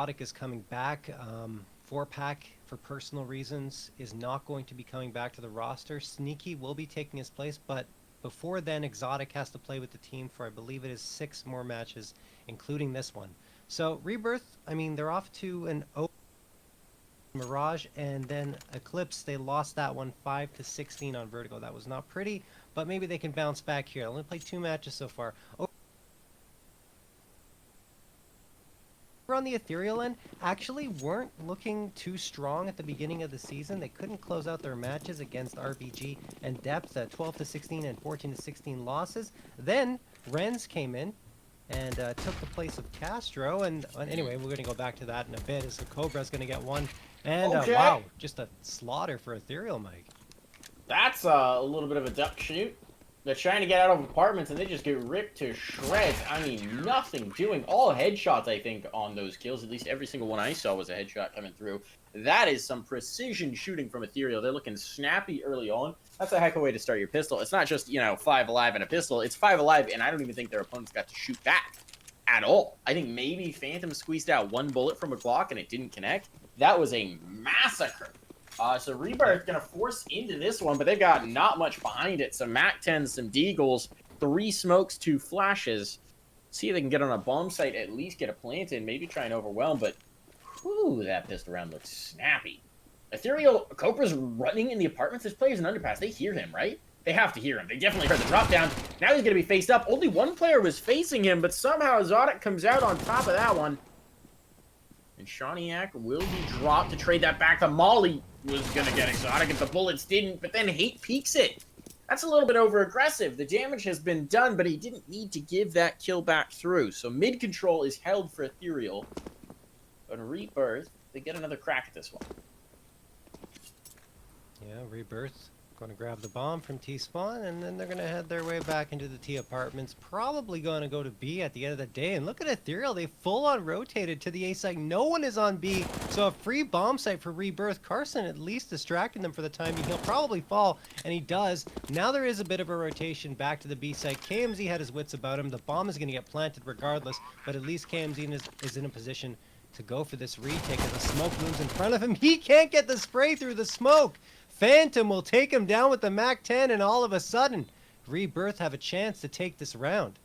Exotic is coming back. 4-pack, for personal reasons, is not going to be coming back to the roster. Sneaky will be taking his place, but before then, Exotic has to play with the team for, I believe it is 6 more matches, including this one. So, Rebirth, I mean, they're off to an Mirage and then Eclipse. They lost that one 5-16 on Vertigo. That was not pretty, but maybe they can bounce back here. Only played 2 matches so far. On the Ethereal end, actually weren't looking too strong at the beginning of the season. They couldn't close out their matches against RBG and Depth at 12-16 and 14-16 losses. Then Renz came in and took the place of Castro. And anyway, we're going to go back to that in a bit as the Cobra's going to get one. And wow, just a slaughter for Ethereal, Mike. That's a little bit of a duck shoot. They're trying to get out of apartments, and they just get ripped to shreds. I mean, nothing doing. All headshots, I think, on those kills. At least every single one I saw was a headshot coming through. That is some precision shooting from Ethereal. They're looking snappy early on. That's a heck of a way to start your pistol. It's not just, 5 alive and a pistol. It's 5 alive, and I don't even think their opponents got to shoot back at all. I think maybe Phantom squeezed out 1 bullet from a Glock, and it didn't connect. That was a massacre. So Rebirth gonna force into this one, but they've got not much behind it. Some MAC-10s, some Deagles, 3 smokes, 2 flashes. See if they can get on a bomb site, at least get a plant in, maybe try and overwhelm, but whew, that pistol round looks snappy. Ethereal, Cobra's running in the apartments. There's players in underpass. They hear him, right? They have to hear him. They definitely heard the drop down. Now he's gonna be faced up. Only 1 player was facing him, but somehow Exotic comes out on top of that one. And Shawniak will be dropped to trade that back. The Molly was going to get Exotic if the bullets didn't, but then Hate peeks it. That's a little bit over-aggressive. The damage has been done, but he didn't need to give that kill back through. So mid-control is held for Ethereal. But Rebirth, they get another crack at this one. Yeah, Rebirth going to grab the bomb from T-Spawn, and then they're going to head their way back into the T apartments. Probably going to go to B at the end of the day. And look at Ethereal. They full-on rotated to the A site. No one is on B, so a free bomb site for Rebirth. Carson at least distracting them for the time being. He'll probably fall, and he does. Now there is a bit of a rotation back to the B site. KMZ had his wits about him. The bomb is going to get planted regardless, but at least KMZ is in a position to go for this retake as the smoke looms in front of him. He can't get the spray through the smoke. Phantom will take him down with the MAC-10, and all of a sudden, Rebirth have a chance to take this round.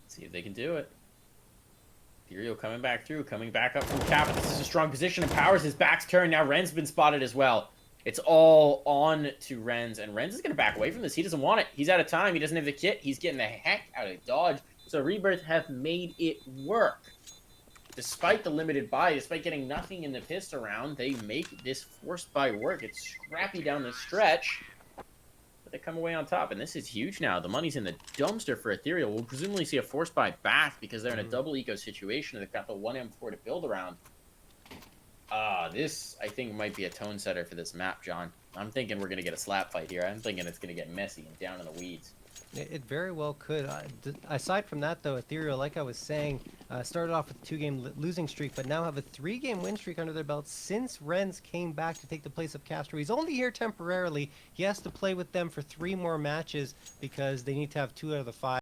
See if they can do it. Ethereal coming back through, coming back up from cap. This is a strong position, and Powers, his back's turned. Now Ren's been spotted as well. It's all on to Renz, and Renz is going to back away from this. He doesn't want it. He's out of time. He doesn't have the kit. He's getting the heck out of dodge. So Rebirth have made it work. Despite the limited buy, despite getting nothing in the pistol round, they make this forced buy work. It's scrappy down the stretch, but they come away on top, and this is huge now. The money's in the dumpster for Ethereal. We'll presumably see a forced buy back because they're in a double eco situation, and they've got the 1M4 to build around. This, I think, might be a tone setter for this map, John. I'm thinking we're going to get a slap fight here. I'm thinking it's going to get messy and down in the weeds. It very well could. Aside from that, though, Ethereal, like I was saying, started off with a 2-game losing streak, but now have a 3-game win streak under their belt since Renz came back to take the place of Castro. He's only here temporarily. He has to play with them for 3 more matches because they need to have 2 out of the 5.